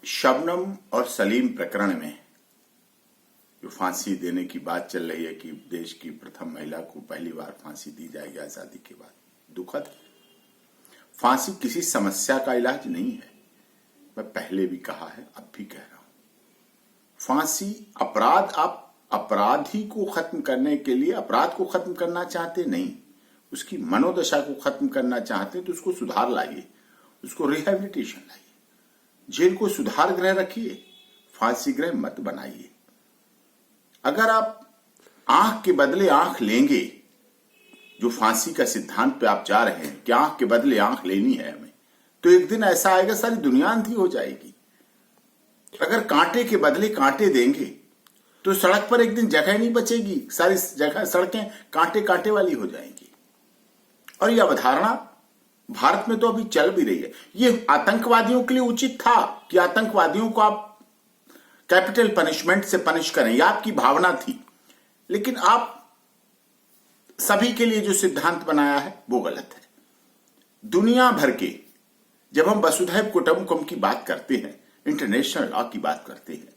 शबनम और सलीम प्रकरण में जो फांसी देने की बात चल रही है कि देश की प्रथम महिला को पहली बार फांसी दी जाएगी आजादी के बाद, दुखद है। फांसी किसी समस्या का इलाज नहीं है। मैं पहले भी कहा है, अब भी कह रहा हूं। फांसी आप अपराधी को खत्म करने के लिए अपराध को खत्म करना चाहते नहीं, उसकी मनोदशा को खत्म करना चाहते तो उसको सुधार लाइए, उसको रिहेबिलिटेशन लाइए, जेल को सुधार गृह रखिए, फांसी गृह मत बनाइए। अगर आप आंख के बदले आंख लेंगे, जो फांसी का सिद्धांत पे आप जा रहे हैं कि आंख के बदले आंख लेनी है हमें, तो एक दिन ऐसा आएगा सारी दुनिया अंधी हो जाएगी। अगर कांटे के बदले कांटे देंगे तो सड़क पर एक दिन जगह नहीं बचेगी, सारी जगह सड़कें कांटे कांटे वाली हो जाएंगी। और यह अवधारणा भारत में तो अभी चल भी रही है। ये आतंकवादियों के लिए उचित था कि आतंकवादियों को आप कैपिटल पनिशमेंट से पनिश करें, यह आपकी भावना थी, लेकिन आप सभी के लिए जो सिद्धांत बनाया है वो गलत है। दुनिया भर के जब हम वसुधैव कुटुंबकम की बात करते हैं, इंटरनेशनल लॉ की बात करते हैं,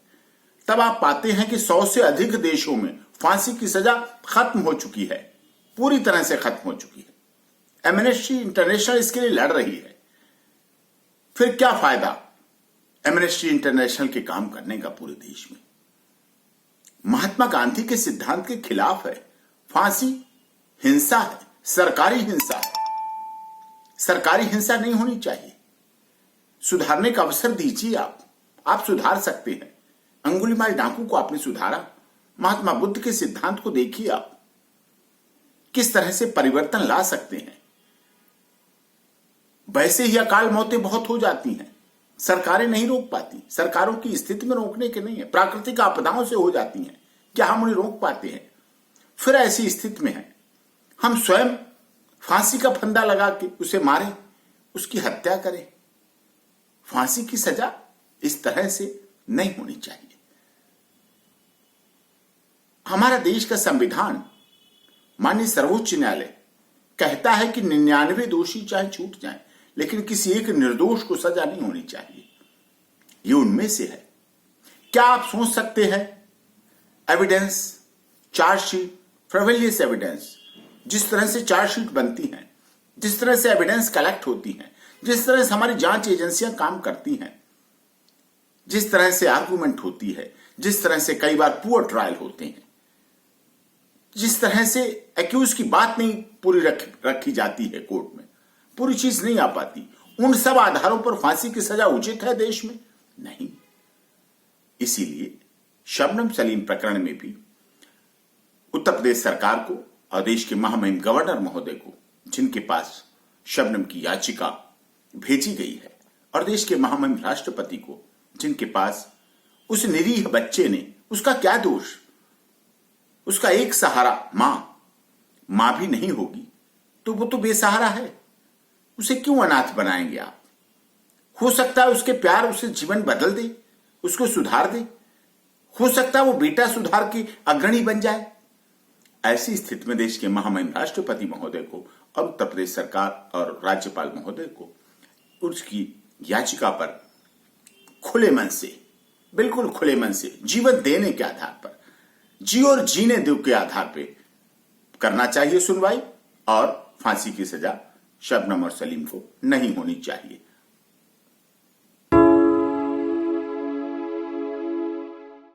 तब आप पाते हैं कि 100 से अधिक देशों में फांसी की सजा खत्म हो चुकी है, पूरी तरह से खत्म हो चुकी है। एमनेस्टी इंटरनेशनल इसके लिए लड़ रही है। फिर क्या फायदा एमनेस्टी इंटरनेशनल के काम करने का पूरे देश में? महात्मा गांधी के सिद्धांत के खिलाफ है। फांसी हिंसा है, सरकारी हिंसा है। सरकारी हिंसा नहीं होनी चाहिए। सुधारने का अवसर दीजिए। आप सुधार सकते हैं। अंगुलीमाल डाकू को आपने सुधारा। महात्मा बुद्ध के सिद्धांत को देखिए, आप किस तरह से परिवर्तन ला सकते हैं। वैसे ही अकाल मौतें बहुत हो जाती हैं, सरकारें नहीं रोक पाती। सरकारों की स्थिति में रोकने के नहीं है। प्राकृतिक आपदाओं से हो जाती हैं, क्या हम उन्हें रोक पाते हैं? फिर ऐसी स्थिति में है हम स्वयं फांसी का फंदा लगा के उसे मारें, उसकी हत्या करें। फांसी की सजा इस तरह से नहीं होनी चाहिए। हमारा देश का संविधान, माननीय सर्वोच्च न्यायालय कहता है कि 99 दोषी चाहे छूट जाएं, लेकिन किसी एक निर्दोष को सजा नहीं होनी चाहिए। ये उनमें से है। क्या आप सोच सकते हैं एविडेंस, चार्जशीट, फ्रिवोलियस एविडेंस, जिस तरह से चार्जशीट बनती हैं, जिस तरह से एविडेंस कलेक्ट होती हैं, जिस तरह से हमारी जांच एजेंसियां काम करती हैं, जिस तरह से आर्गुमेंट होती है, जिस तरह से कई बार पुअर ट्रायल होते हैं, जिस तरह से एक्यूज की बात नहीं पूरी रखी जाती है कोर्ट में, पूरी चीज नहीं आ पाती, उन सब आधारों पर फांसी की सजा उचित है देश में? नहीं। इसीलिए शबनम सलीम प्रकरण में भी उत्तर प्रदेश सरकार को और देश के महामहिम गवर्नर महोदय को, जिनके पास शबनम की याचिका भेजी गई है, और देश के महामहिम राष्ट्रपति को, जिनके पास उस निरीह बच्चे ने, उसका क्या दोष? उसका एक सहारा मां भी नहीं होगी तो वो तो बेसहारा है। उसे क्यों अनाथ बनाएंगे आप? हो सकता है उसके प्यार उसे जीवन बदल दे, उसको सुधार दे। हो सकता है वो बेटा सुधार के अग्रणी बन जाए। ऐसी स्थिति में देश के महामहिम राष्ट्रपति महोदय को और उत्तर प्रदेश सरकार और राज्यपाल महोदय को उसकी याचिका पर खुले मन से, बिल्कुल खुले मन से, जीवन देने के आधार पर, जी और जीने दो के आधार पे करना चाहिए सुनवाई, और फांसी की सजा शबनम और सलीम को नहीं होनी चाहिए।